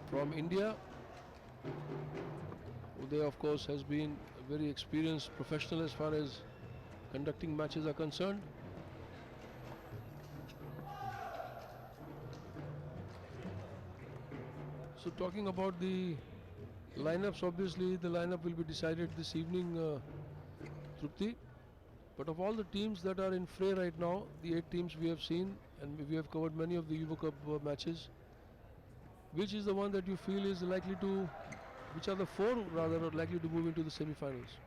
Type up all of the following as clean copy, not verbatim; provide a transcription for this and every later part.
From India, Uday of course has been a very experienced professional as far as conducting matches are concerned. So talking about the lineups, obviously the lineup will be decided this evening, Trupti. But of all the teams that are in fray right now, the 8 teams we have seen, and we have covered many of the Evo Cup matches, which is the one that you feel is likely to, which are the four rather are likely to move into the semi-finals?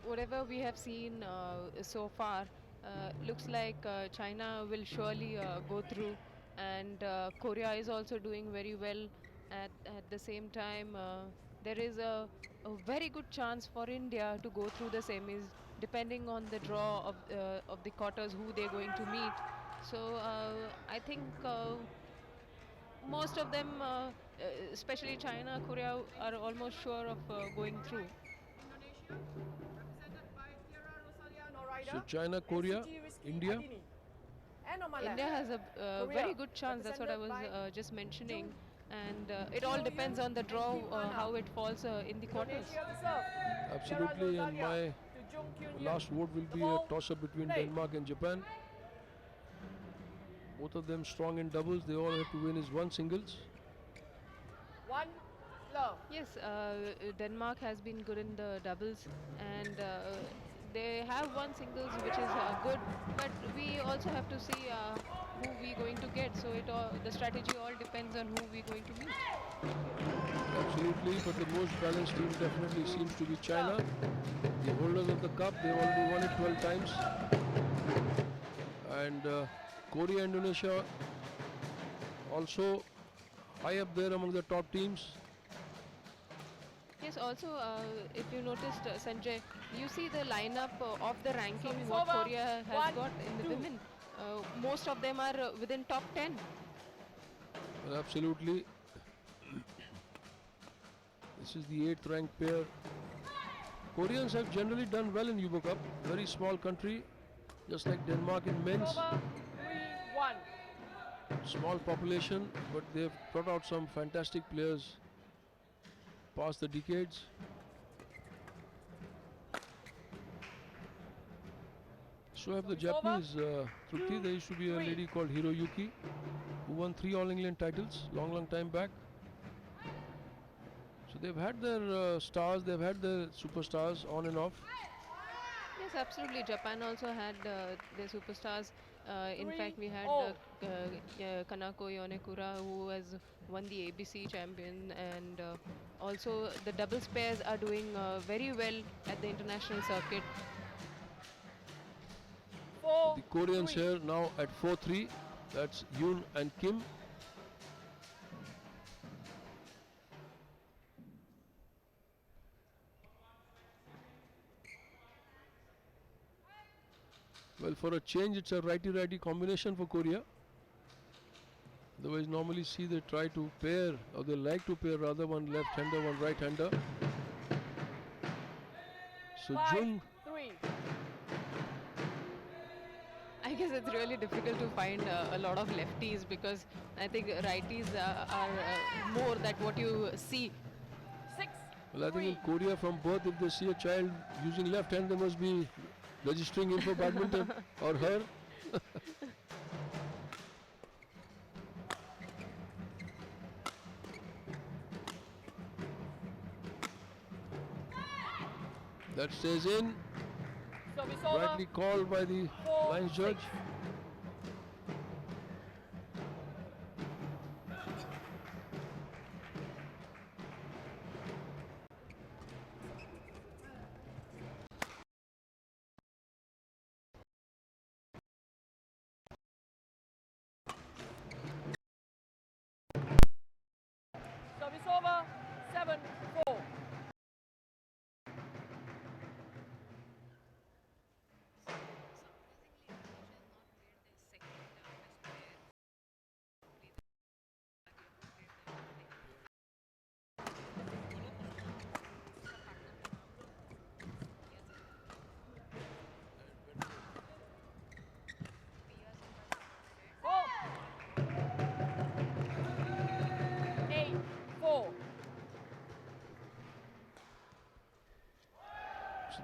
Whatever we have seen so far, looks like China will surely go through, and Korea is also doing very well. At the same time, there is a very good chance for India to go through the semis, depending on the draw of the quarters who they're going to meet. So I think most of them, especially China, Korea, are almost sure of going through. So China, Korea, India. India has a very good chance. That's what I was just mentioning, and it all depends on the draw, how it falls in the quarters. Absolutely, and my last vote will be a toss-up between Denmark and Japan. Both of them strong in doubles. They all have to win is one singles. Yes, Denmark has been good in the doubles, and they have one singles which is good. But we also have to see who we going to get. So the strategy all depends on who we going to meet. Absolutely, but the most balanced team definitely seems to be China. The holders of the cup, they've already won it 12 times. And Korea, Indonesia also high up there among the top teams. Yes, also, if you noticed, Sanjay, you see the lineup of the ranking what Korea has got in the women. Most of them are within top 10. Well, absolutely. This is the 8th ranked pair. Koreans have generally done well in Euro Cup. Very small country, just like Denmark in men's. Small population, but they've brought out some fantastic players past the decades. So have the Japanese. Trupti, there used to be a lady called Hiroyuki who won 3 All England titles long time back. So they've had their stars, they've had their superstars on and off. Yes, absolutely. Japan also had their superstars. In fact, we had Kanako Yonekura, who has won the ABC champion, and also the doubles pairs are doing very well at the international circuit. The Koreans here now at 4-3. That's Yoon and Kim. Well, for a change, it's a righty-righty combination for Korea. Otherwise, normally see they try to pair, or they like to pair rather, one left-hander, one right-hander. So Jung. I guess it's really difficult to find a lot of lefties because I think righties are more that what you see. Well, I think in Korea from birth, if they see a child using left hand, they must be registering him for badminton or her. That stays in. Rightly called by the lines judge.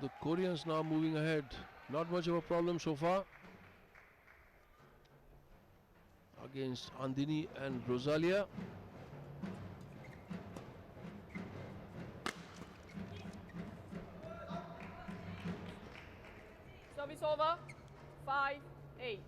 The Koreans now moving ahead. Not much of a problem so far against Andini and Rosalia. Service over. 5-8.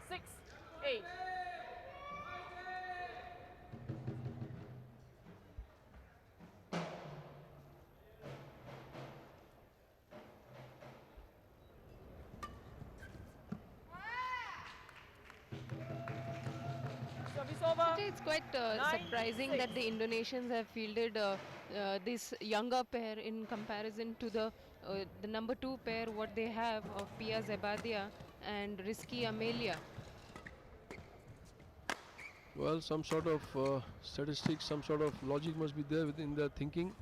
Six, 8. Service over. Actually, it's quite surprising that the Indonesians have fielded this younger pair in comparison to the number 2 pair what they have of Pia Zebadia and Rizky Amelia. Well, some sort of statistics, some sort of logic must be there within their thinking.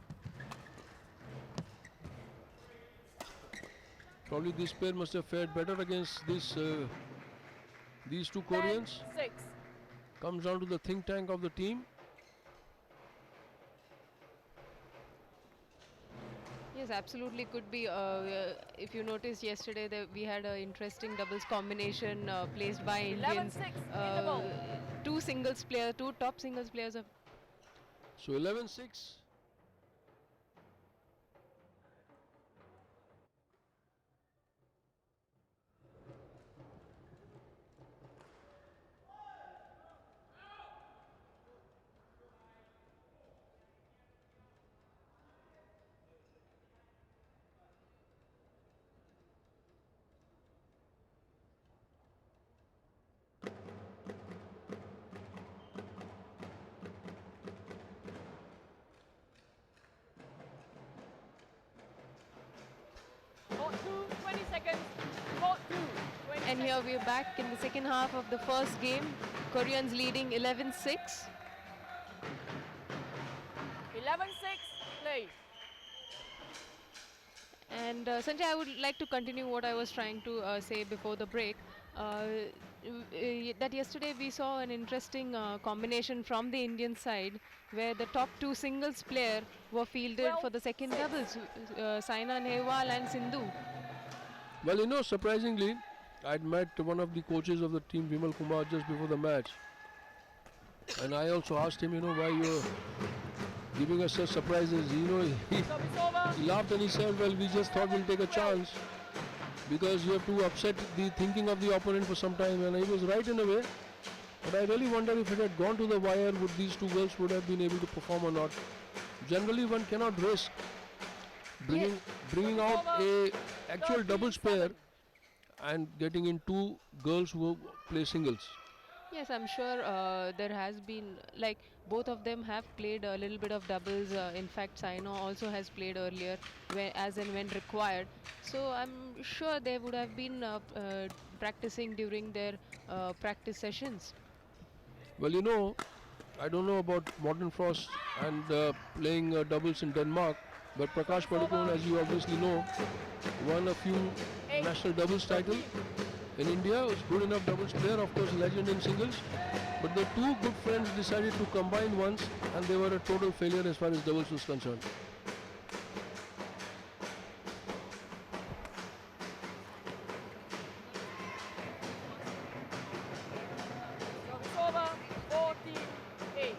Probably this pair must have fared better against these two Koreans. 10-6. Comes down to the think tank of the team. Yes, absolutely could be. If you noticed yesterday, that we had an interesting doubles combination placed by Indians. 11-6 in the ball. Two top singles players of So 11-6. Court 2, 20 seconds. Court 2, 20 And here we are back in the second half of the first game. Koreans leading 11-6. 11-6, play. And Sanjay, I would like to continue what I was trying to say before the break. That yesterday we saw an interesting combination from the Indian side where the top 2 singles player were fielded for the second doubles, Saina Nehwal and Sindhu. Well, you know, surprisingly, I'd met one of the coaches of the team, Vimal Kumar, just before the match. And I also asked him, why you're giving us such surprises. He Service over. laughed and he said, well, we just thought we'll take a chance because you have to upset the thinking of the opponent for some time. And he was right in a way. But I really wonder if it had gone to the wire, would these two girls would have been able to perform or not. Generally, one cannot risk bringing out a actual doubles pair and getting in two girls who play singles. Yes, I'm sure there has been, like, both of them have played a little bit of doubles. In fact, Saino also has played earlier, as and when required. So I'm sure they would have been practicing during their practice sessions. Well, I don't know about Morten Frost and playing doubles in Denmark, but Prakash Padukone, as you obviously know, won a few national doubles titles. In India, was good enough doubles player, of course, legend in singles. But the two good friends decided to combine once, and they were a total failure as far as doubles was concerned. Service over. 14-8.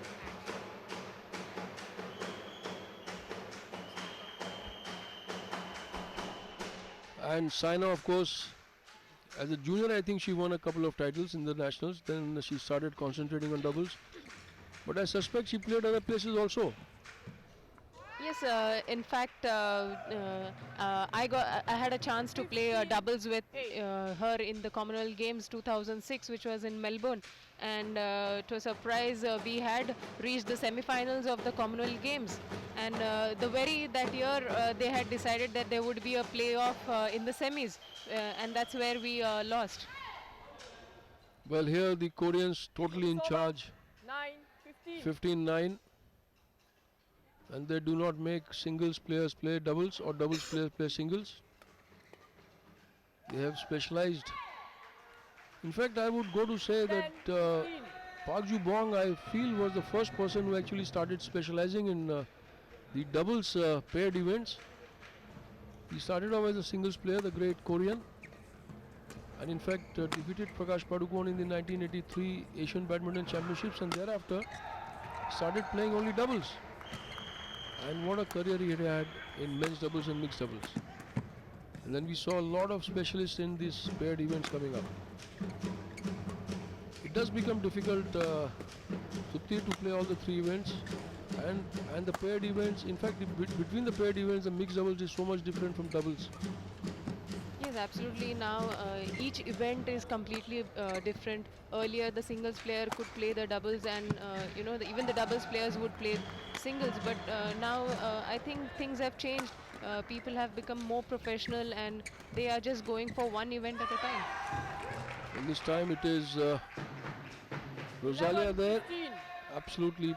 And Saina, of course, as a junior, I think she won a couple of titles in the nationals. Then she started concentrating on doubles. But I suspect she played other places also. Yes, in fact, I had a chance to play doubles with her in the Commonwealth Games 2006, which was in Melbourne, and to a surprise, we had reached the semi-finals of the Commonwealth Games. And that year, they had decided that there would be a playoff in the semis, and that's where we lost. Well, here the Koreans totally in charge, 9-15. 15-9. And they do not make singles players play doubles or doubles players play singles. They have specialized. In fact, I would go to say 10, that 15. Park Ju Bong, I feel, was the first person who actually started specializing in the doubles paired events. He started off as a singles player, the great Korean, and in fact defeated Prakash Padukone in the 1983 Asian Badminton Championships, and thereafter started playing only doubles. And what a career he had in men's doubles and mixed doubles. And then we saw a lot of specialists in these paired events coming up. It does become difficult, Trupti, to play all the three events, and the paired events. In fact, between the paired events, the mixed doubles is so much different from doubles. Yes, absolutely. Now each event is completely different. Earlier, the singles player could play the doubles, and even the doubles players would play singles. But now I think things have changed. People have become more professional, and they are just going for one event at a time. And this time it is Rosalia 11, there, 15. absolutely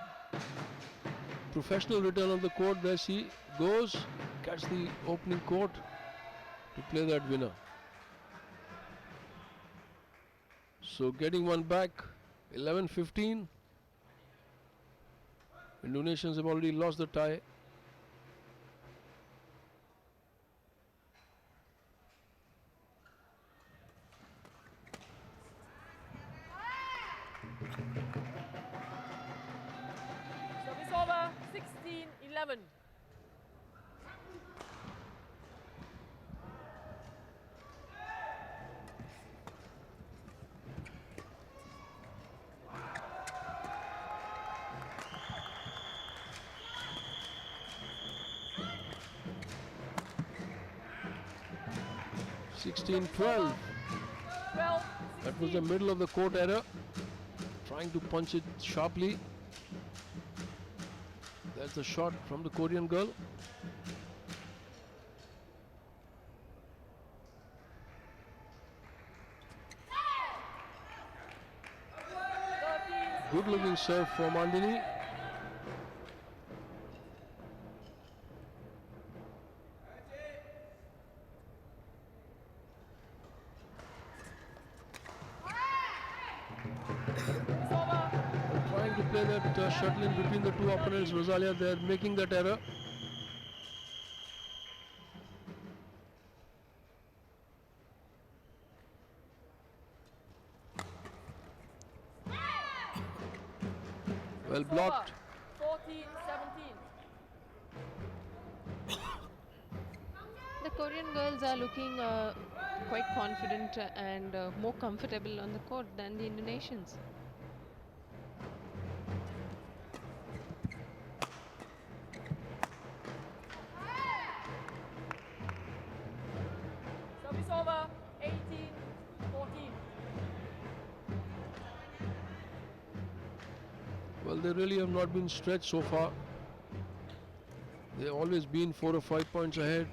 professional return on the court. There she goes, catch the opening court to play that winner. So getting one back, 11-15. Indonesians have already lost the tie. Service over, 16-11. Sixteen 12. 12, That was the 16. middle of the court error. Trying to punch it sharply. That's the shot from the Korean girl. Good looking serve for Mandini. Service over. Trying to play that shuttle in between the two opponents. Rosalia there making that error. Well blocked. 14-17. The Korean girls are looking quite confident and more comfortable on the court than the Indonesians. Service over, 18-14. Well, they really have not been stretched so far. They've always been 4 or 5 points ahead.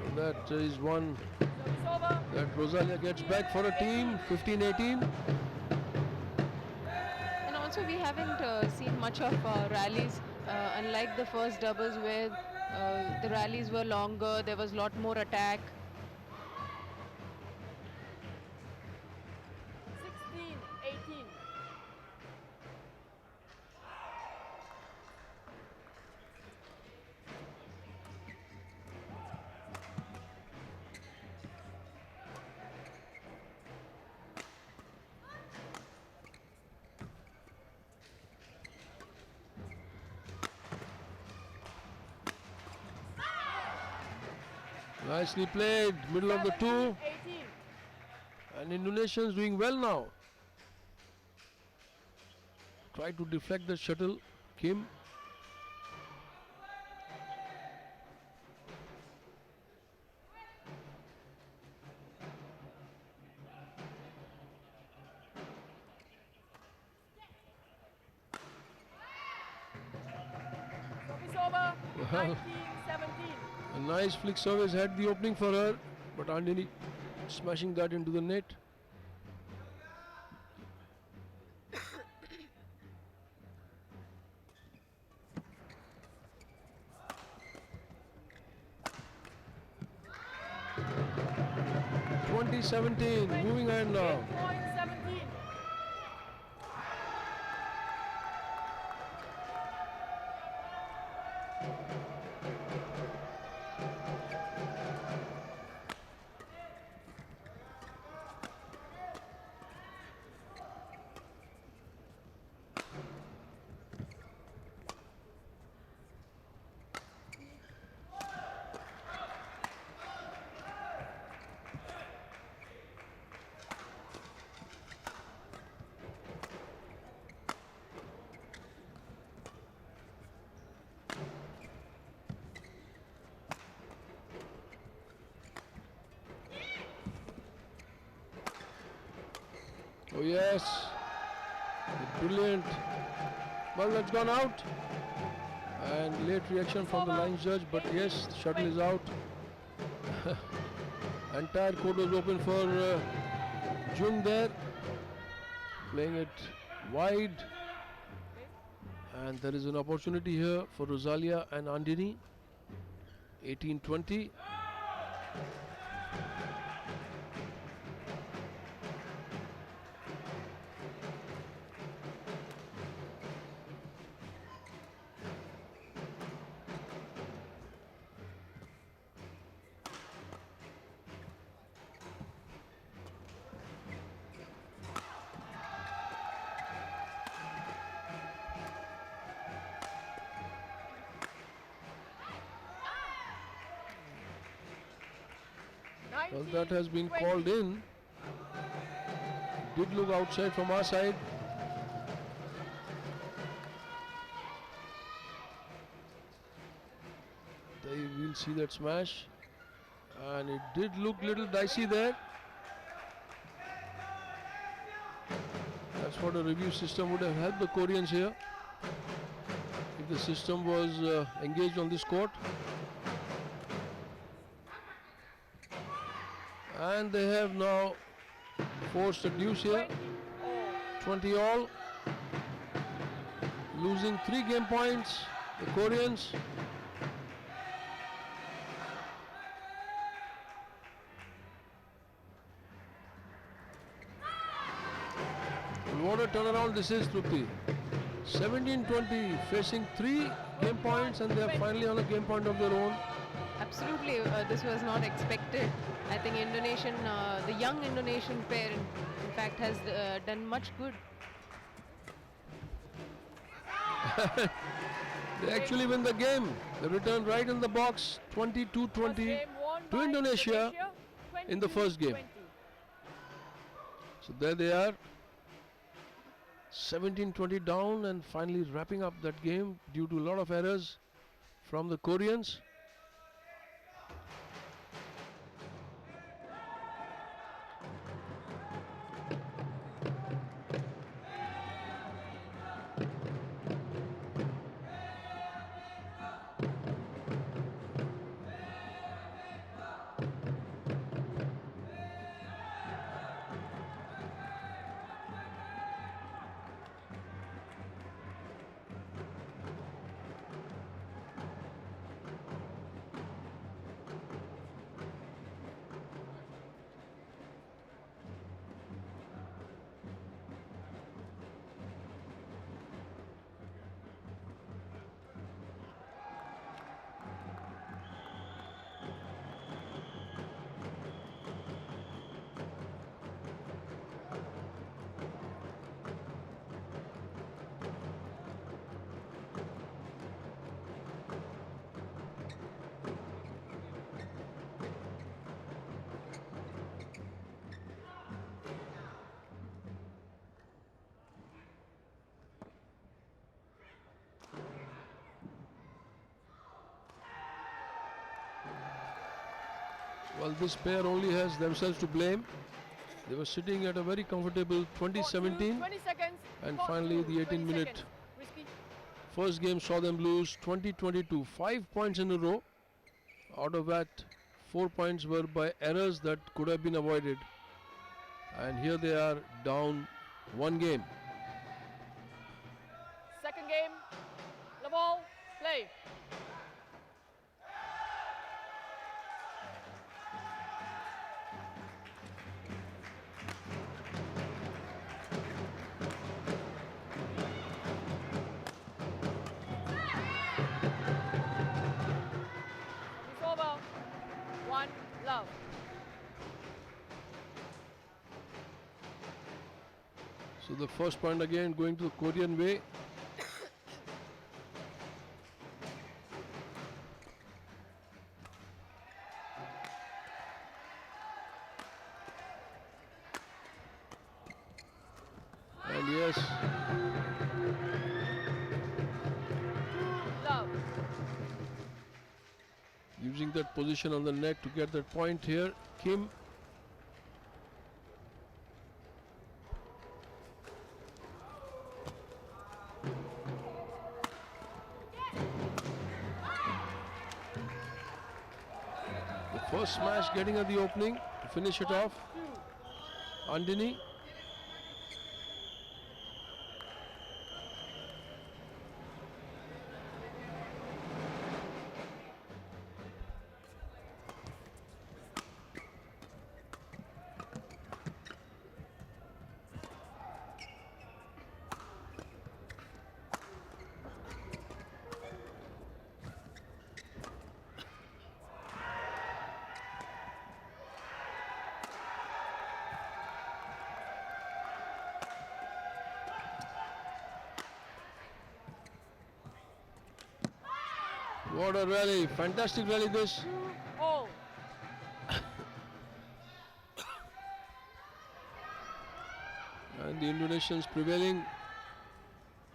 And that is one Service over. that Rosalia gets back for a team. 15-18. And also we haven't seen much of rallies, unlike the first doubles where the rallies were longer, there was a lot more attack. 16-18. Nicely played, middle of the two. 18. And Indonesians doing well now. Try to deflect the shuttle. Kim. Service over, Well. 19-17. A nice flick service had the opening for her, but Andini smashing that into the net. 20-17. Moving ahead now. Game point 17. Oh yes, brilliant. Well, that's gone out. And late reaction from the line judge, but yes, the shuttle is out. Entire court was open for Jung there, playing it wide. And there is an opportunity here for Rosalia and Andini. 18-20. Well, that has been 20. called in. Did look outside from our side. They will see that smash. And it did look little dicey there. That's what a review system would have helped the Koreans here, if the system was engaged on this court. And they have now forced a deuce here. 20 all. Losing 3 game points, the Koreans. And what a turnaround this is, Trupti. 17-20, facing 3 game points, and they are finally on a game point of their own. Absolutely, this was not expected. I think the young Indonesian pair, in fact, has done much good. They actually win the game. They return right in the box, 22-20 to Indonesia in the first game. So there they are, 17-20 down, and finally wrapping up that game due to a lot of errors from the Koreans. Well, this pair only has themselves to blame. They were sitting at a very comfortable 20-17, 20 seconds. and Court finally two, the 20 18-minute seconds. Risky. first game saw them lose 20-22, 5 points in a row. Out of that, 4 points were by errors that could have been avoided. And here they are down 1 game. Second game. The ball. Play. love. So the first point again going to the Korean way. And yes, Love. using that position on the net to get that point here. Kim. The first smash getting at the opening to finish it off. Andini. What a rally, fantastic rally this. 2-all. And the Indonesians prevailing.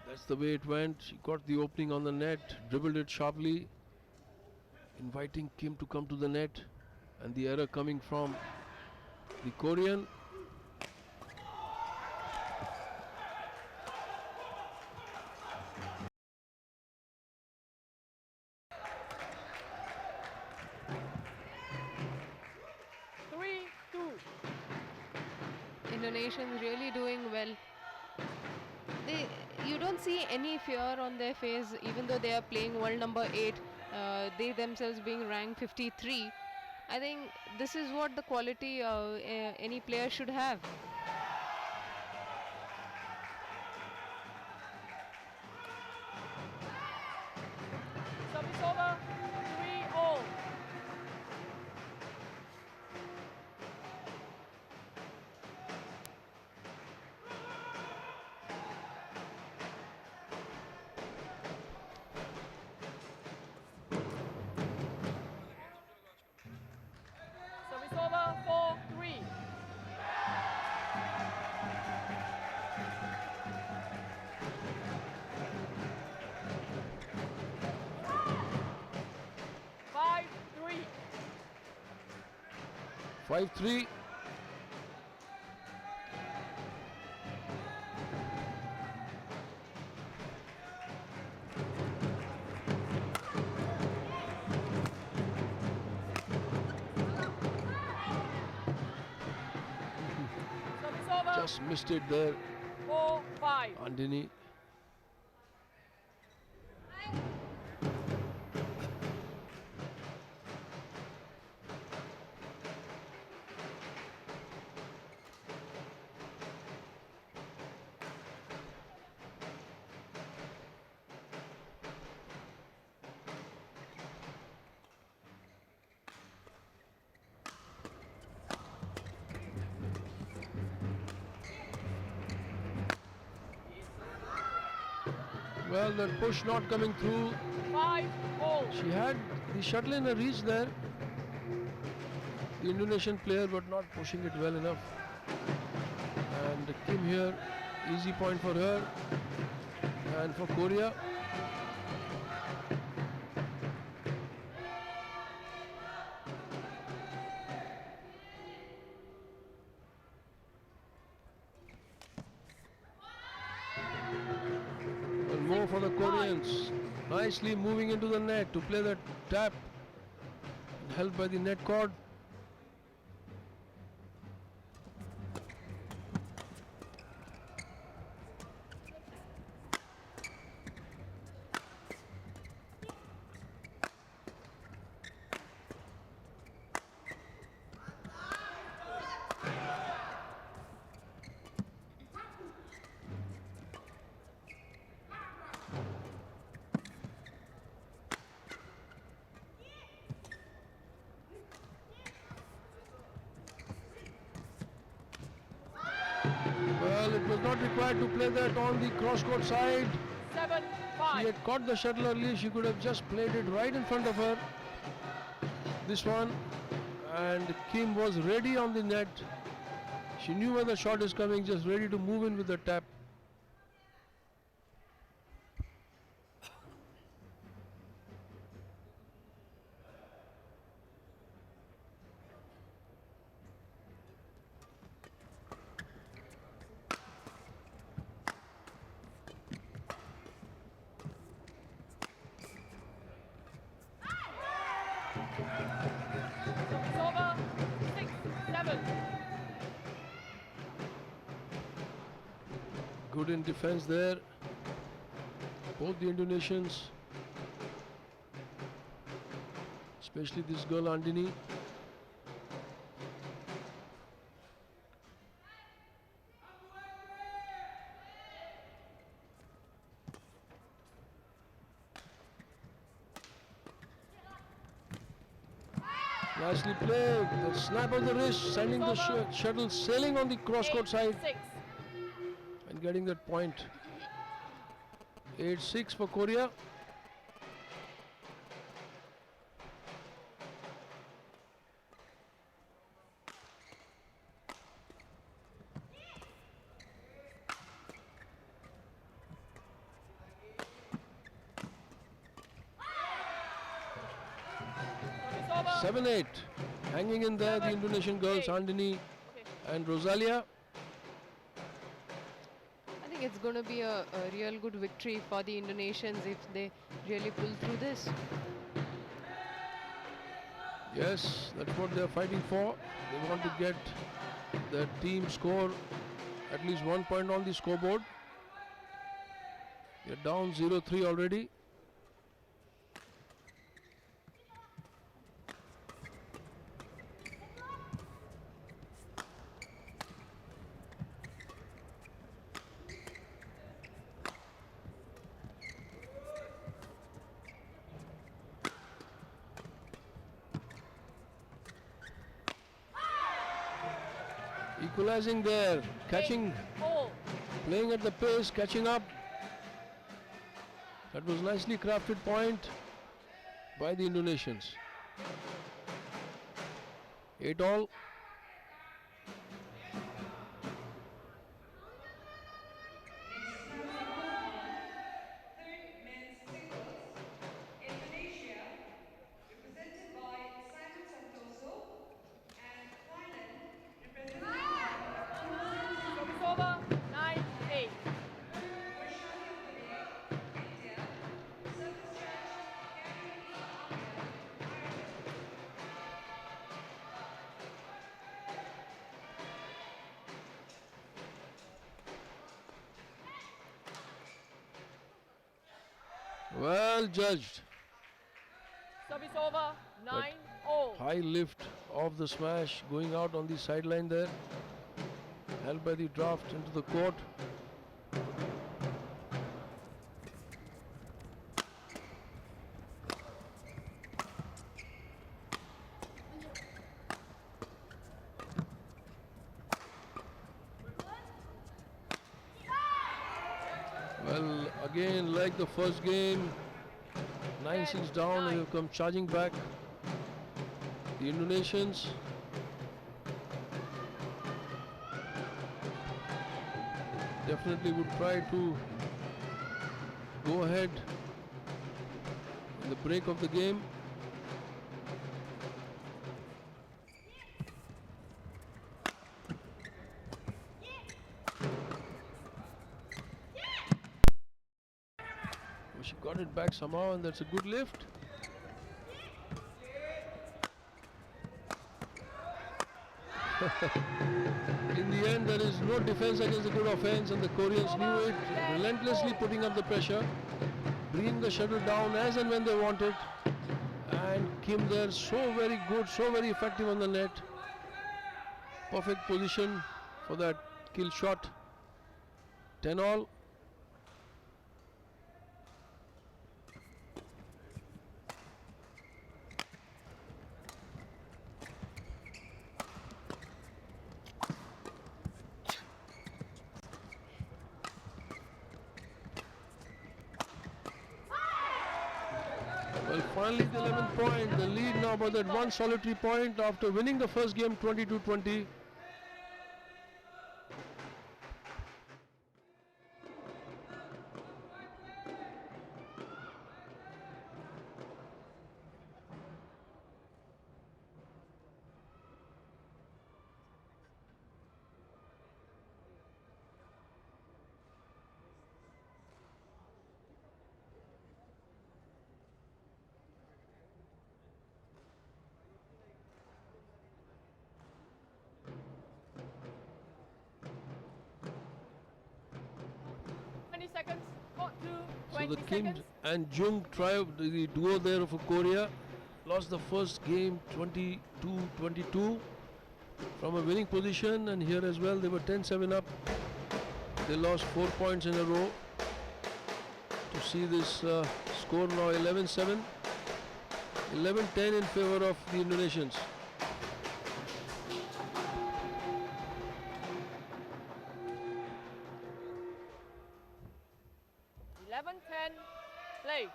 That's the way it went. She got the opening on the net, dribbled it sharply, inviting Kim to come to the net. And the error coming from the Korean. Indonesians really doing well. You don't see any fear on their face, even though they are playing world number 8. They themselves being ranked 53. I think this is what the quality any player should have. Service over. 3-all. Service over. 4-3. Five, 3. 5-3. Service over. Just missed it there, 4-5. Andini. Well, that push not coming through. 5-all. She had the shuttle in her reach there. The Indonesian player, but not pushing it well enough. And Kim here, easy point for her. And for Korea. And more for the Koreans. Nicely moving into the net to play that tap. Held by the net cord. was not required to play that on the cross-court side. 7, She 5. had caught the shuttle early. She could have just played it right in front of her. This one. And Kim was ready on the net. She knew when the shot is coming, just ready to move in with the tap. It's over. 6, 7. Good in defense there. Both the Indonesians. Especially this girl Andini. Nicely played. The snap of the wrist, sending the shuttle sailing on the cross-court side 6. and getting that point. 8-6 for Korea. It's over. 7-8. Hanging in there, the 7, Indonesian girls, 8. Andini Okay. and Rosalia. I think it's going to be a real good victory for the Indonesians if they really pull through this. Yes, that's what they're fighting for. They want to get their team score at least 1 point on the scoreboard. They're down 0-3 already. Equalizing there, catching, 4. playing at the pace, catching up. That was nicely crafted point by the Indonesians. 8-all. Indonesia, represented by Simon Santoso, and Thailand, represented by It's over. 9, 8. Vaishali Pillai, India, Circus Raj, Gary E. Ireland. Well judged. Service over. 9, 0. High lift of the smash going out on the sideline there. Held by the draft into the court. Well, again, like the first game, 9-6 down, and they've come charging back. The Indonesians. Definitely would try to go ahead in the break of the game. Oh, she got it back somehow, and that's a good lift. In the end, there is no defense against a good offense, and the Koreans knew it, relentlessly putting up the pressure, bringing the shuttle down as and when they wanted. And Kim there, so very good, so very effective on the net. Perfect position for that kill shot. 10-all. Well, finally the 11th point. The lead now by that one solitary point after winning the first game 22-20. Seconds. Court 2, So 20 the Kim seconds. and Jung tribe, the duo there for Korea, lost the first game 22-22 from a winning position, and here as well they were 10-7 up. They lost 4 points in a row to see this score now 11-7, 11-10 in favor of the Indonesians. Play.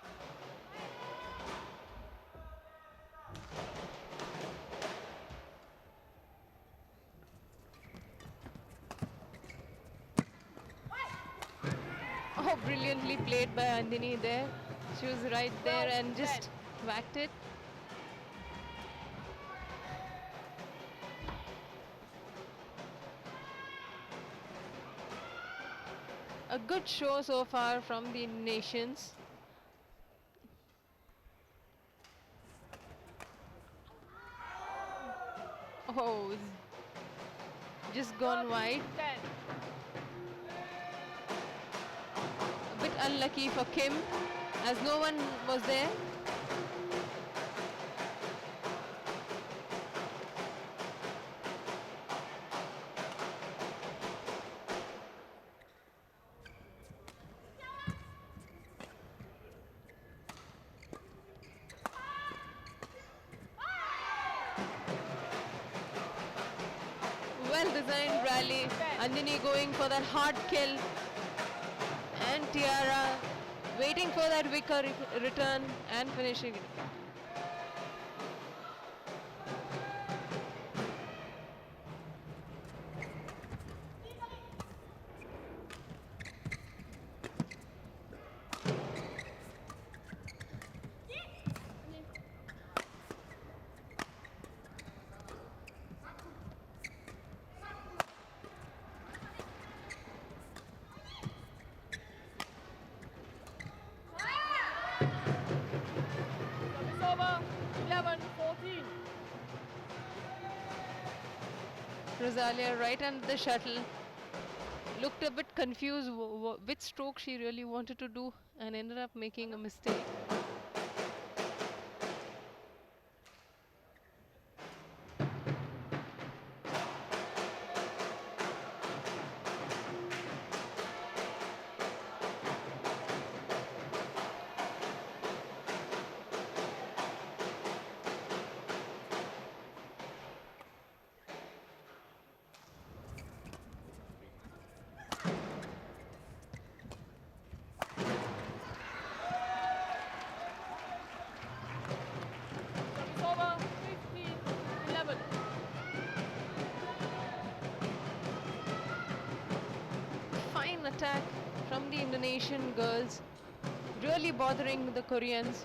Oh, brilliantly played by Andini there. She was right there and just whacked it. A good show so far from the nations. Oh, it's just gone wide. 10. A bit unlucky for Kim as no one was there. Well designed rally. Andini going for that hard kill. And Tiara waiting for that wicker return and finishing it. Service over. 11-14. Rosalia right under the shuttle. Looked a bit confused which stroke she really wanted to do and ended up making a mistake. Service over. 15-11. Fine attack from the Indonesian girls, really bothering the Koreans.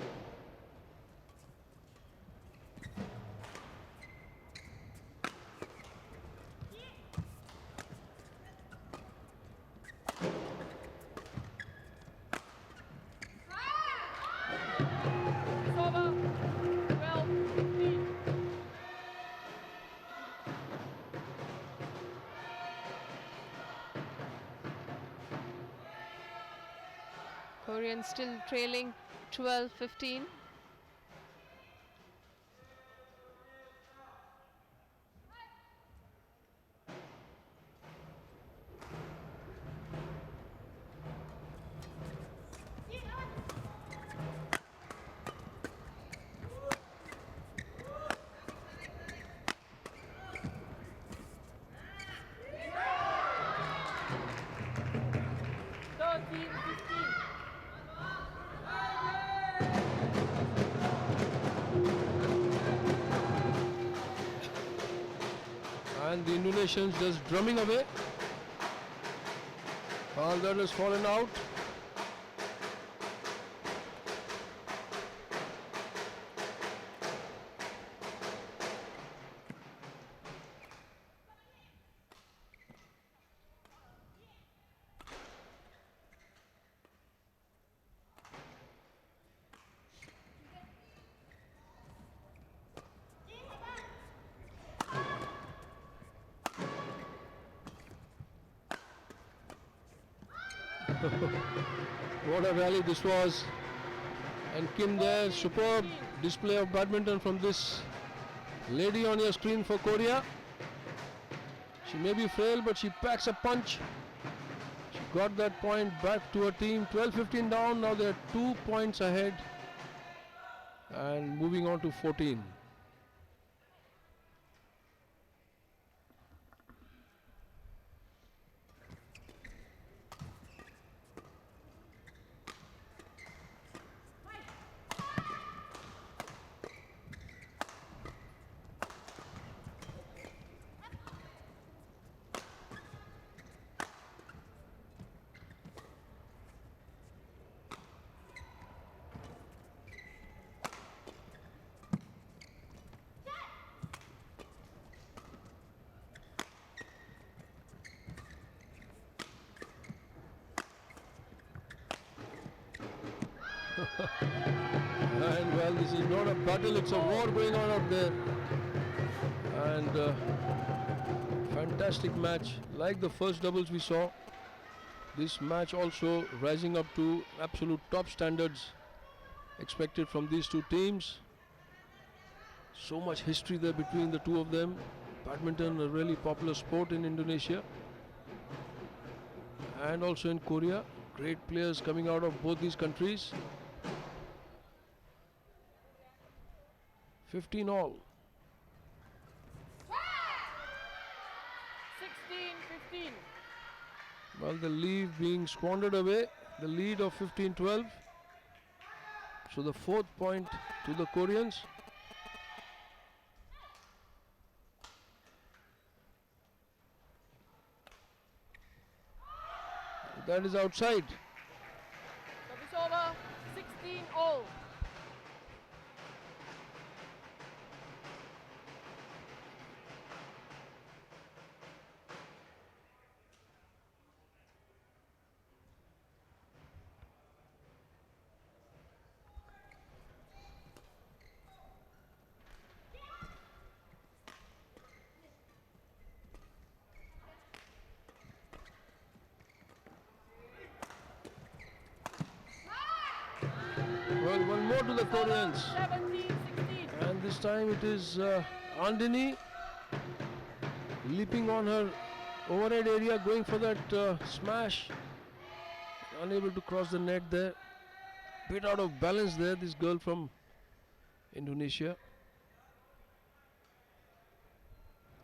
Service over. 12-15. Koreans still trailing 12-15. Indonesians just drumming away. All that has fallen out. What a rally this was. And Kim there, superb display of badminton from this lady on your screen for Korea. She may be frail, but she packs a punch. She got that point back to her team. 12-15 down, now they're 2 points ahead. And moving on to 14. And well, this is not a battle, it's a war going on out there. And fantastic match, like the first doubles we saw. This match also rising up to absolute top standards expected from these two teams. So much history there between the two of them. Badminton, a really popular sport in Indonesia and also in Korea. Great players coming out of both these countries. 15 all. 16-15. Well, the lead being squandered away. The lead of 15-12. So the 4th point to the Koreans. That is outside. Service over. 16 all. Well, one more to the Koreans. 17-16. And this time it is Andini leaping on her overhead area, going for that smash. Unable to cross the net there. Bit out of balance there, this girl from Indonesia.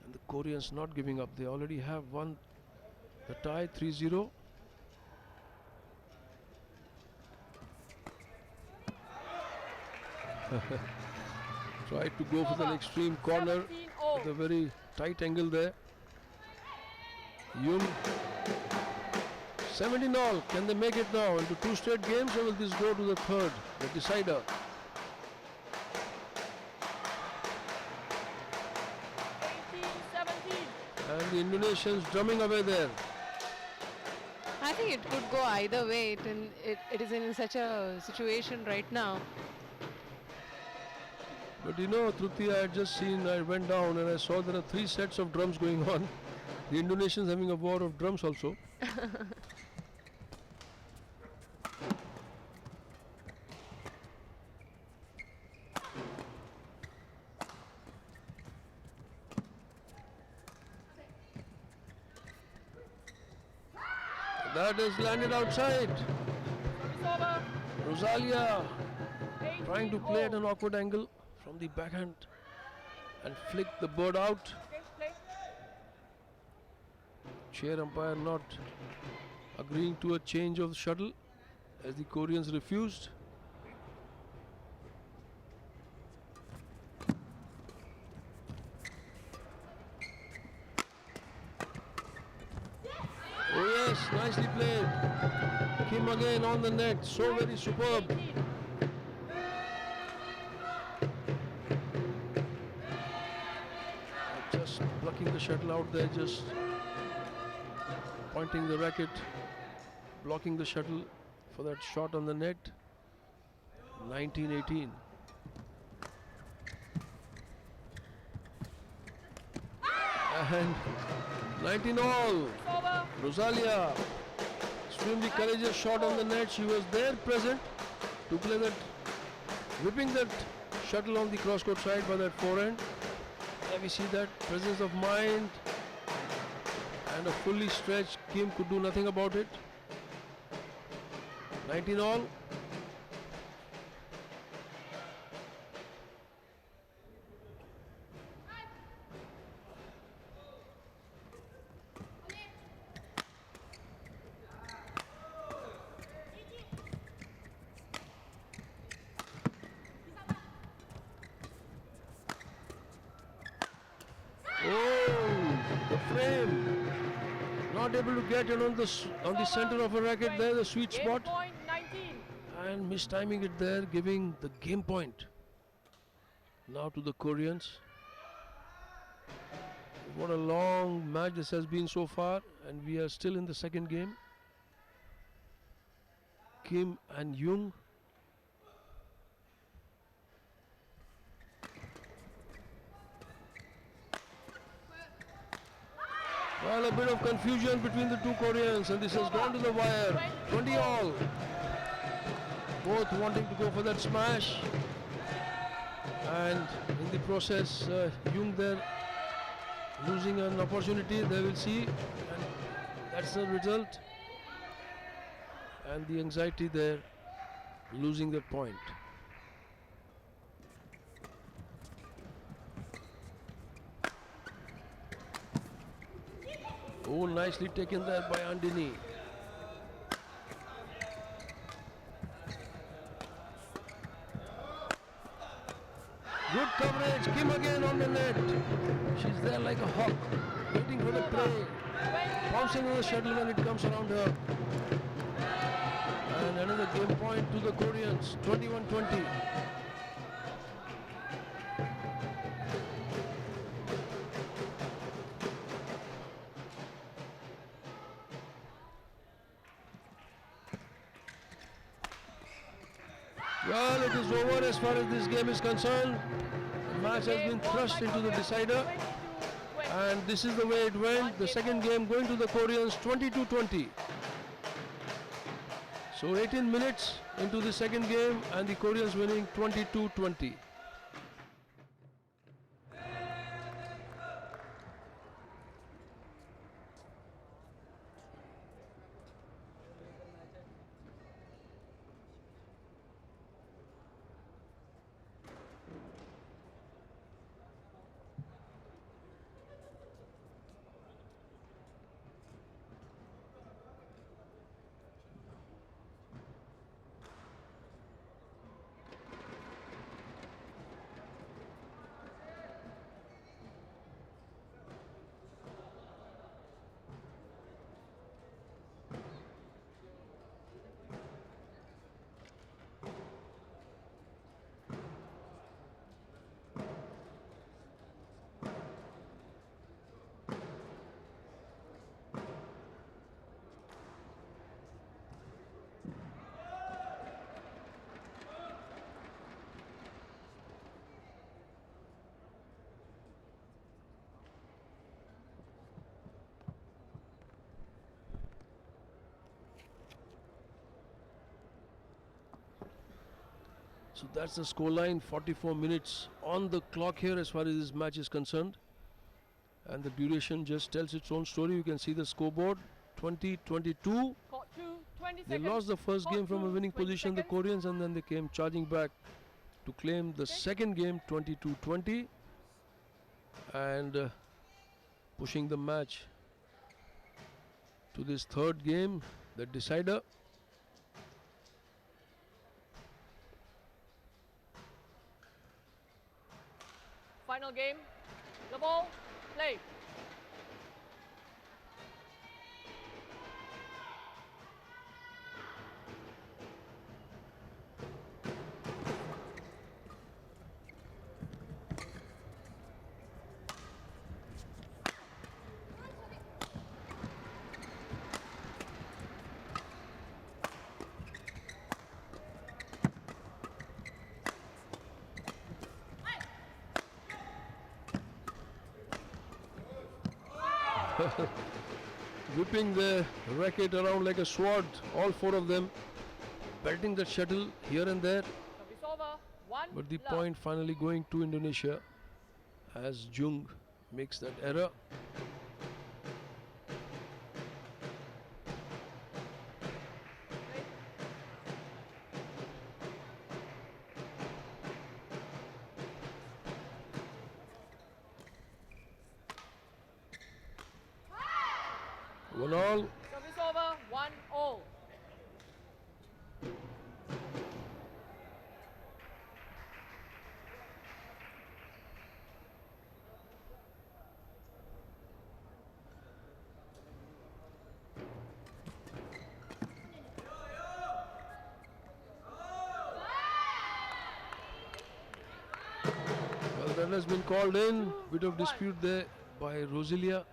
And the Koreans not giving up. They already have won the tie 3-0. Tried to go for an extreme corner 17 all. with a very tight angle there. Yum. 17 all. Can they make it now into 2 straight games, or will this go to the 3rd, the decider? 18-17. And the Indonesians drumming away there. I think it could go either way. It is in such a situation right now. But you know, Trupti, I had just seen, I went down and I saw there are 3 sets of drums going on. The Indonesians having a war of drums also. That has landed outside. Service over. Rosalia 18 trying to play at all. an awkward angle from the backhand and flick the bird out. Okay, play. Chair umpire not agreeing to a change of the shuttle as the Koreans refused. again on the net. So very superb. 18. Just plucking the shuttle out there, just pointing the racket, blocking the shuttle for that shot on the net. 19-18. And 19 all. Over. Rosalia, extremely courageous shot on the net. She was there present to play that, whipping that shuttle on the cross-court side by that forehand. There we see that presence of mind, and a fully stretched Kim could do nothing about it. 19 all. Oh, the frame. Not able to get it on the center of a racket there, the sweet Game spot. point 19. And mistiming it there, giving the game point now to the Koreans. What a long match this has been so far, and we are still in the second game. Kim and Jung. Well, a bit of confusion between the two Koreans, and this has gone to the wire. 20 all. Both wanting to go for that smash, and in the process, Jung there losing an opportunity. They will see, and that's the result. And the anxiety there, losing the point. Oh, nicely taken there by Andini. Good coverage, Kim again on the net. She's there like a hawk, waiting for the prey, bouncing on the shuttle when it comes around her. And another game point to the Koreans, 21-20. Well, it is over as far as this game is concerned. The match has been thrust into the decider, and this is the way it went. The second game going to the Koreans, 22-20. So 18 minutes into the second game, and the Koreans winning 22-20. So that's the scoreline, 44 minutes on the clock here as far as this match is concerned. And the duration just tells its own story. You can see the scoreboard, 20-22. Court 2, 20 They seconds. lost the first Court game from a 2, winning 20 position, the seconds. Koreans, and then they came charging back to claim the second game, 22-20. And pushing the match to this third game, the decider. Final game. The ball. Play. whipping the racket around like a sword, all four of them, pelting the shuttle here and there. Service over. 1 But the love. point finally going to Indonesia as Jung makes that error. One all. Service over. 1 all. Well, that has been called in. Bit of dispute there by Roselia.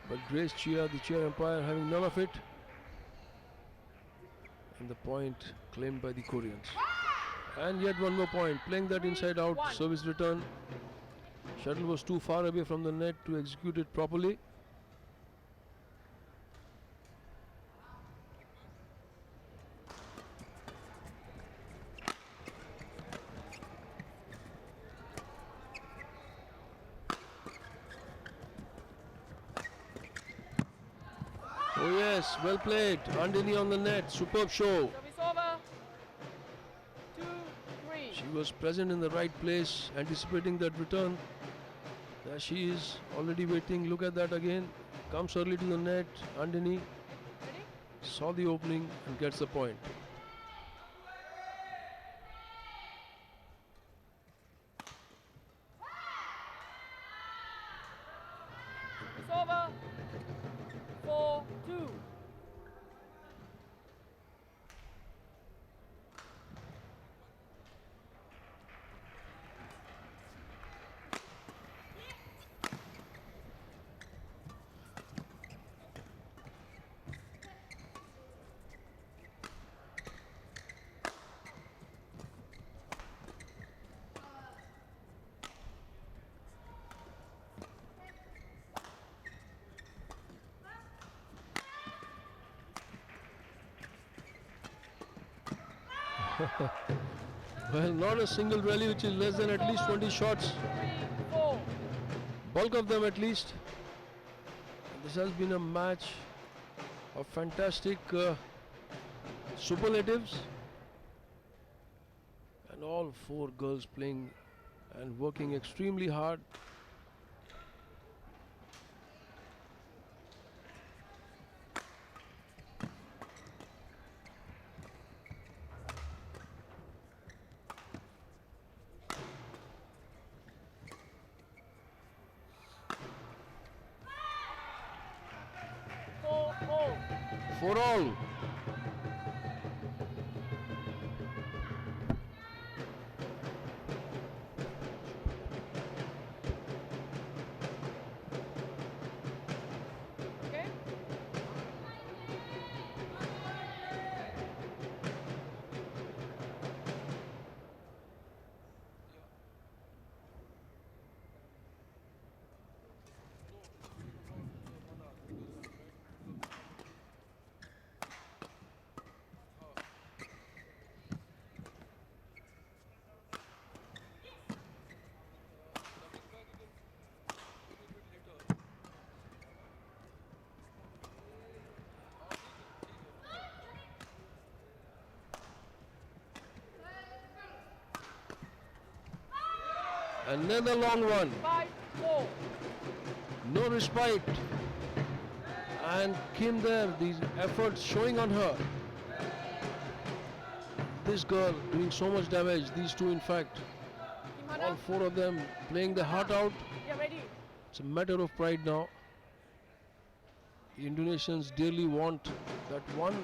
But Grace Chia, the chair umpire, having none of it. And the point claimed by the Koreans. And yet one more point. Playing that inside out 3-1. service return. Shuttle was too far away from the net to execute it properly. Oh yes, well played. Andini on the net. Superb show. Service over. 2-3. She was present in the right place, anticipating that return. There she is, already waiting. Look at that again. Comes early to the net. Andini Ready? saw the opening and gets the point. It's over. 4-2. Well, not a single rally which is less than at least 20 shots. 3-4. Bulk of them at least. This has been a match of fantastic superlatives. And all four girls playing and working extremely hard. For all. Okay. Another long one. 5-4. No respite. And Kim there, these efforts showing on her. This girl doing so much damage, these two in fact. Team All Hana, four of them playing their heart out. you're ready. It's a matter of pride now. The Indonesians dearly want that 1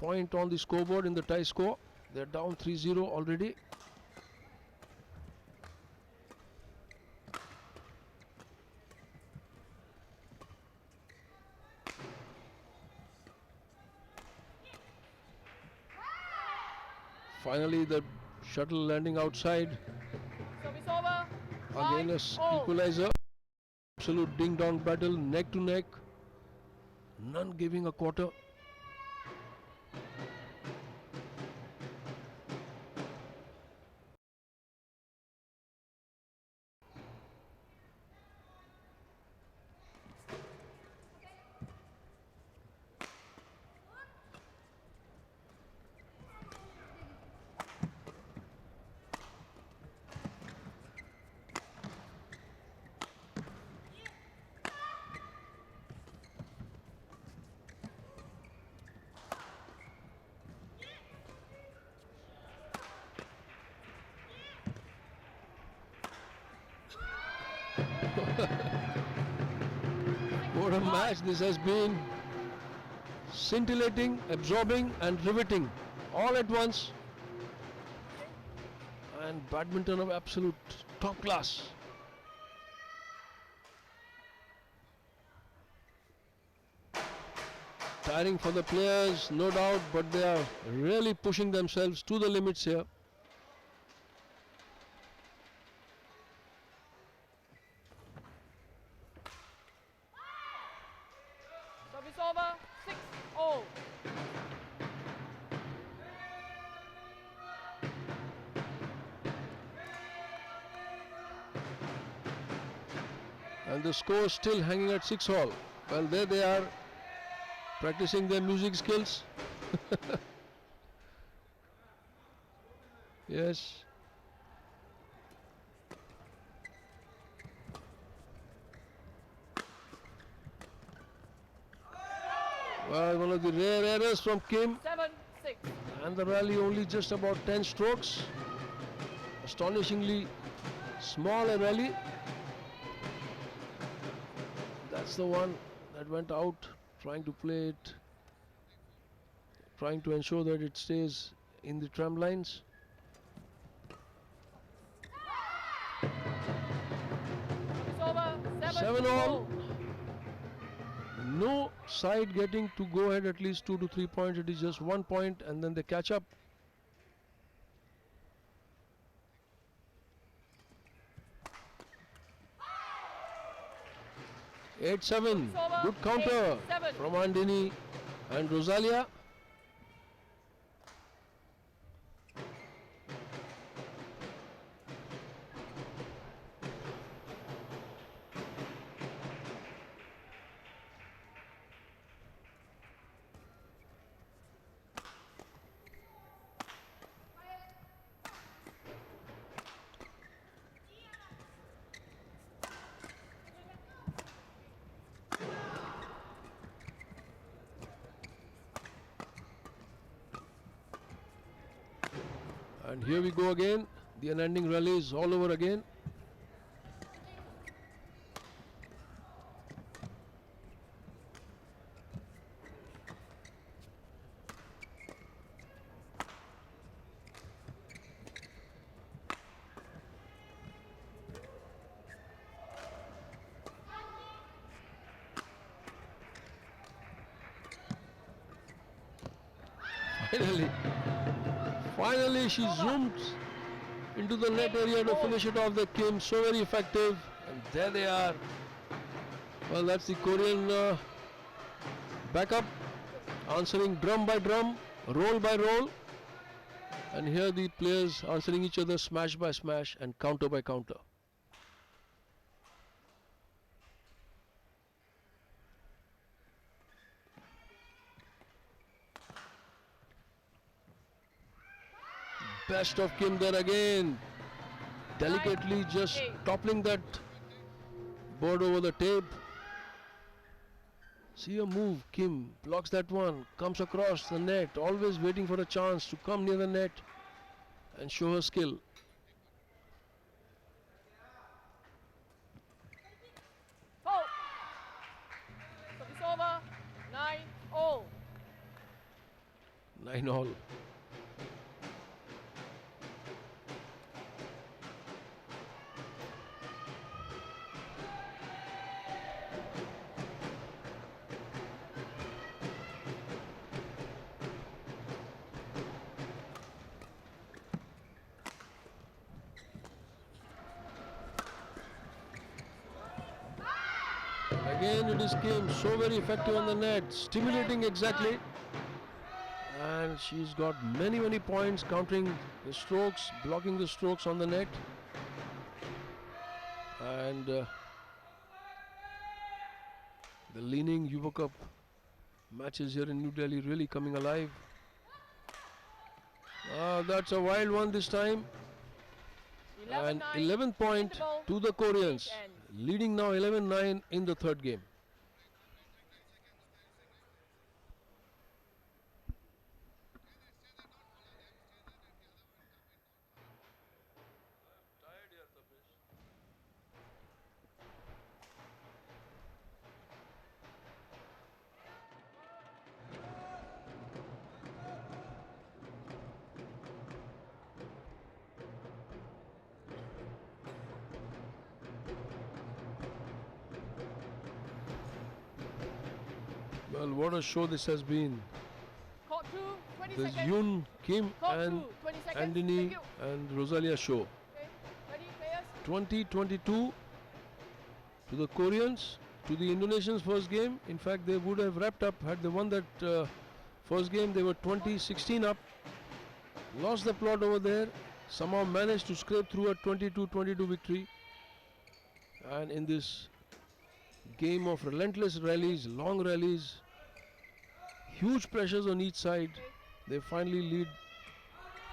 point on the scoreboard in the tie score. They're down 3-0 already. Finally, the shuttle landing outside. Service over. Again a 5-all. equalizer. Absolute ding-dong battle, neck to neck. None giving a quarter. What a match this has been. Scintillating, absorbing and riveting all at once. And badminton of absolute top class. Tiring for the players, no doubt, but they are really pushing themselves to the limits here. Service over. 6-all. And the score still hanging at 6-all. Well, there they are, practicing their music skills. Yes. Well, one of the rare errors from Kim, 7-6. and the rally only just about 10 strokes. Astonishingly small a rally. That's the one that went out, trying to play it, trying to ensure that it stays in the tram lines. Service over. 7 all. 7-all. No side getting to go ahead at least 2 to 3 points. It is just 1 point and then they catch up. Eight seven. It's over. Good counter 8-7. from Andini and Rosalia. And here we go again. The unending rally is all over again. Finally she zoomed into the net area to finish it off. The Kim, so very effective, and there they are. Well, that's the Korean backup, answering drum by drum, roll by roll, and here the players answering each other smash by smash and counter by counter. Best of Kim there again, delicately just 9-8. toppling that board over the tape. See a move, Kim blocks that one, comes across the net, always waiting for a chance to come near the net and show her skill. Fault. Service over. 9-all. 9-all. Again it is Kim, so very effective on the net, stimulating exactly. And she's got many points, countering the strokes, blocking the strokes on the net. And the leaning Yuva Cup matches here in New Delhi really coming alive. That's a wild one this time. 11-9. And 11th point Interval. to the Koreans, End. leading now 11-9 in the third game. Well, what a show this has been. Court 2, 20 There's seconds. Yoon, Kim Court and 2, 20 seconds. Andini Thank you. and Rosalia show. Okay. Ready, players? 20-22 to the Koreans, to the Indonesians' first game. In fact, they would have wrapped up had they won that first game. They were 20-16 up, lost the plot over there, somehow managed to scrape through a 22-22 victory. And in this game of relentless rallies, long rallies, huge pressures on each side, they finally lead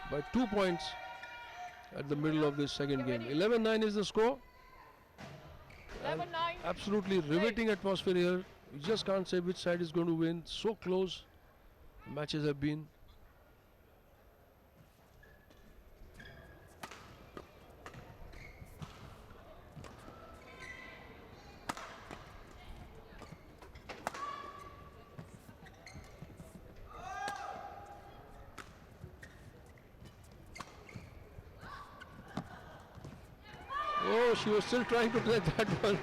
by 2 points at the middle of this second game. 11-9 is the score. 11-9. Absolutely riveting atmosphere here. You just can't say which side is going to win. So close the matches have been. Oh, she was still trying to take that one.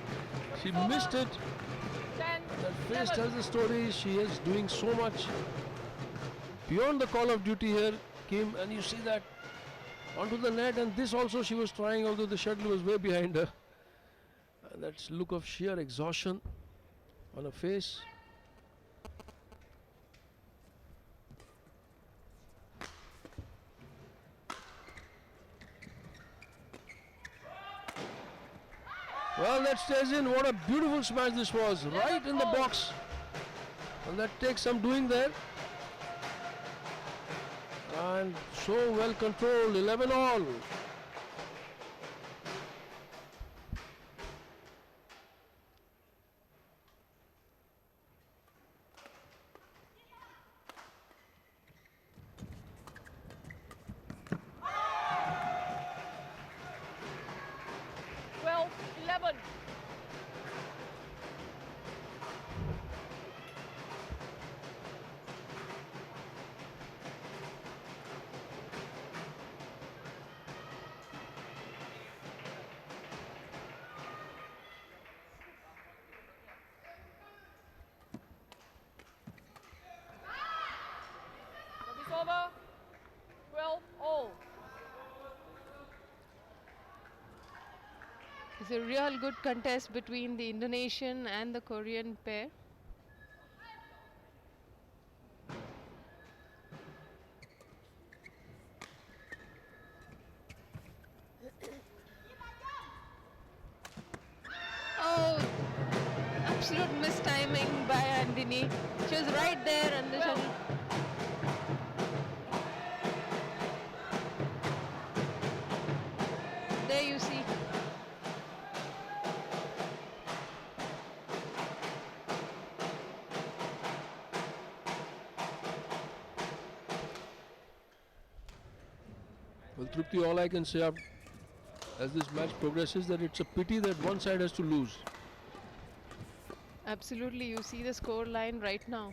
She missed it. 10, That face 11. tells the story. She is doing so much beyond the call of duty here, Kim, and you see that onto the net. And this also she was trying, although the shuttle was way behind her. And that's look of sheer exhaustion on her face. Well, that stays in. What a beautiful smash this was. Right in the box. And that takes some doing there. And so well controlled. 11 all. Twelve, 11. Service over. 12 all. It's a real good contest between the Indonesian and the Korean pair. Oh, absolute mistiming by Andini. She was right there and the Well. shuttle. There you see. Well, Trupti, all I can say as this match progresses that it's a pity that one side has to lose. Absolutely, you see the score line right now.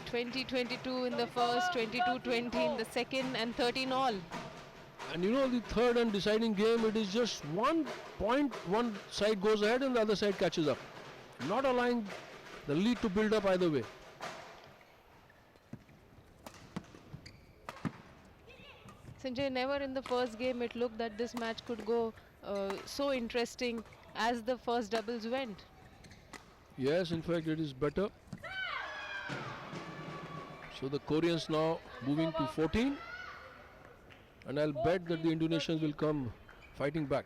20-22 in the first, 22-20 in the second, and 13 all. And you know, the third and deciding game, it is just 1 point, one side goes ahead and the other side catches up. Not allowing the lead to build up either way. Sanjay, never in the first game it looked that this match could go so interesting as the first doubles went. Yes, in fact, it is better. So the Koreans now moving to 14. And I'll bet that the Indonesians will come fighting back.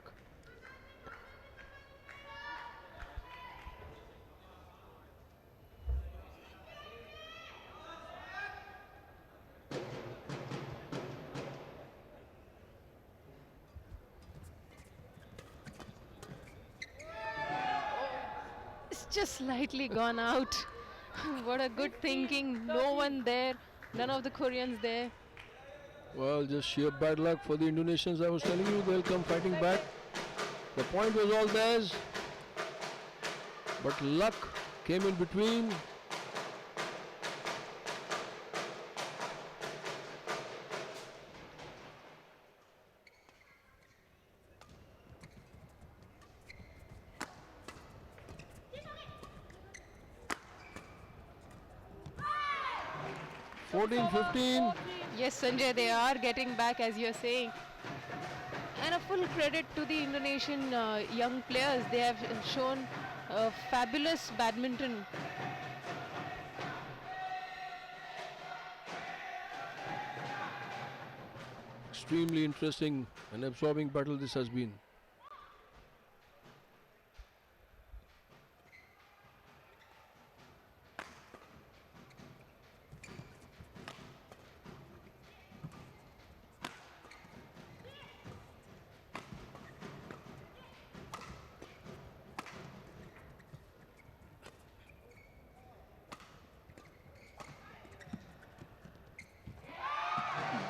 It's just slightly gone out. What a good thinking. No one there. None of the Koreans there. Well, just sheer bad luck for the Indonesians. I was telling you, they'll come fighting back. The point was all theirs. But luck came in between. Fourteen, 15. Yes, Sanjay, they are getting back, as you're saying. And a full credit to the Indonesian young players. They have shown fabulous badminton. Extremely interesting and absorbing battle this has been.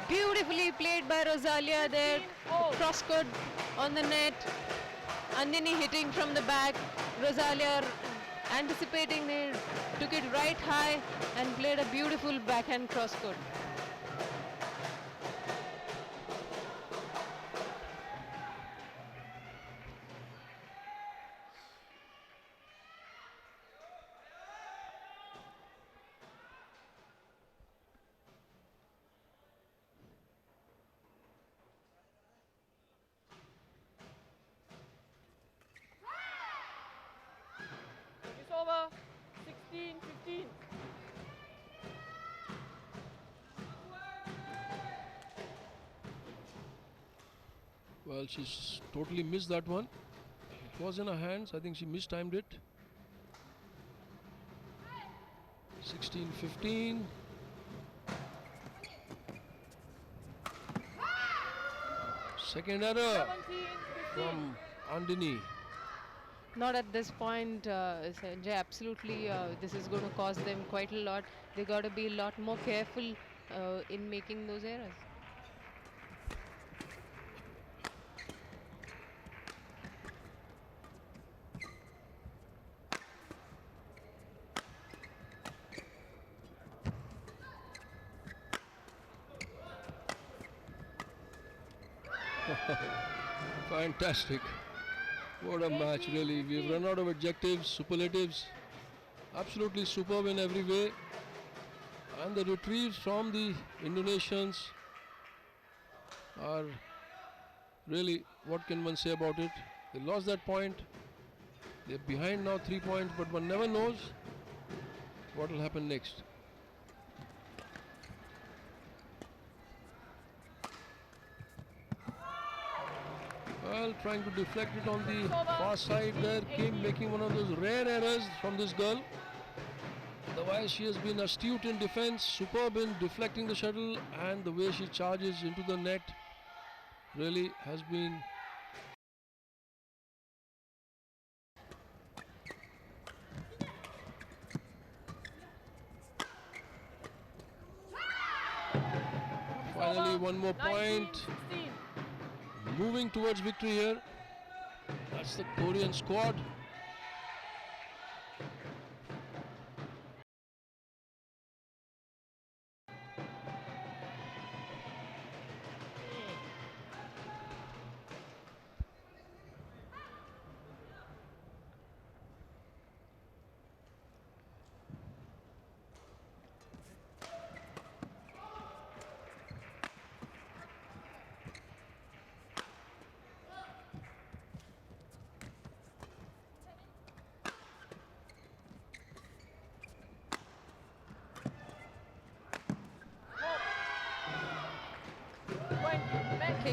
Beautifully played by Rosalia there. Cross court on the net. Andini hitting from the back. Rosalia anticipating it, took it right high and played a beautiful backhand cross court. It's over. 16-15. Well, she's totally missed that one. It was in her hands. I think she mistimed it. 16-15. Second error 17-15. from Andini. Not at this point, Sanjay. Absolutely, this is going to cost them quite a lot. They got to be a lot more careful in making those errors. Fantastic. What a match, really. We've run out of adjectives, superlatives. Absolutely superb in every way. And the retrieves from the Indonesians are really, what can one say about it? They lost that point. They're behind now 3 points, but one never knows what will happen next. Well, trying to deflect it on the far side there. Kim making one of those rare errors from this girl. Otherwise, she has been astute in defense, superb in deflecting the shuttle, and the way she charges into the net really has been finally one more point. 19-16. Moving towards victory here. That's the Korean squad.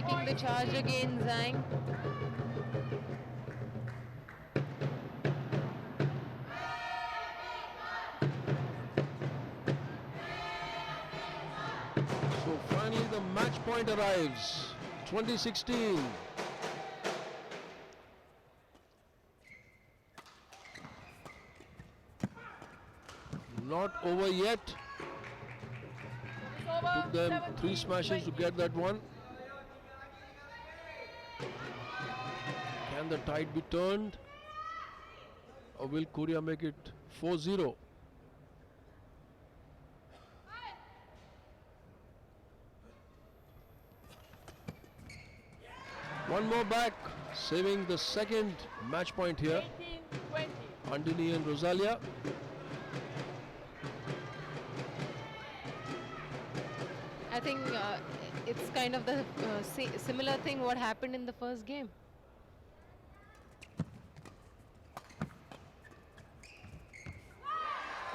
taking the charge again, Zhang. So finally the match point arrives. 2016. Not over yet. It's over. Took them 3 17-20. smashes to get that one. Can the tide be turned? Or will Korea make it 4-0? One more back, saving the second match point here. 18-20. Andini and Rosalia. I think it's kind of the similar thing what happened in the first game.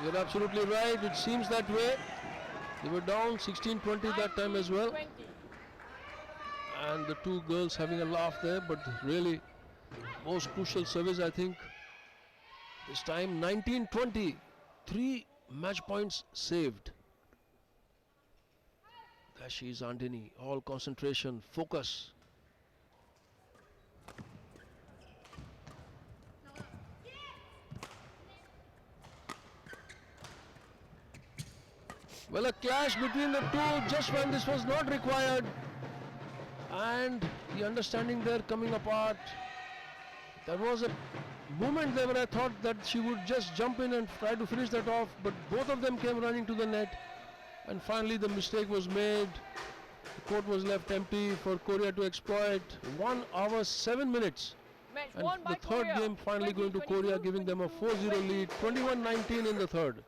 You're absolutely right. It seems that way. They were down 16-20 that time as well. 19-20. And the two girls having a laugh there, but really most crucial service, I think. This time 19-20. 3 match points saved. There she is, Andini. All concentration, focus. Well, a clash between the two just when this was not required. And the understanding there coming apart. There was a moment there where I thought that she would just jump in and try to finish that off, but both of them came running to the net. And finally the mistake was made. The court was left empty for Korea to exploit. 1 hour 7 minutes. Match And won by the third Korea. game finally going to Korea, 20-22, giving them a 4-0 lead. 21-19 in the third.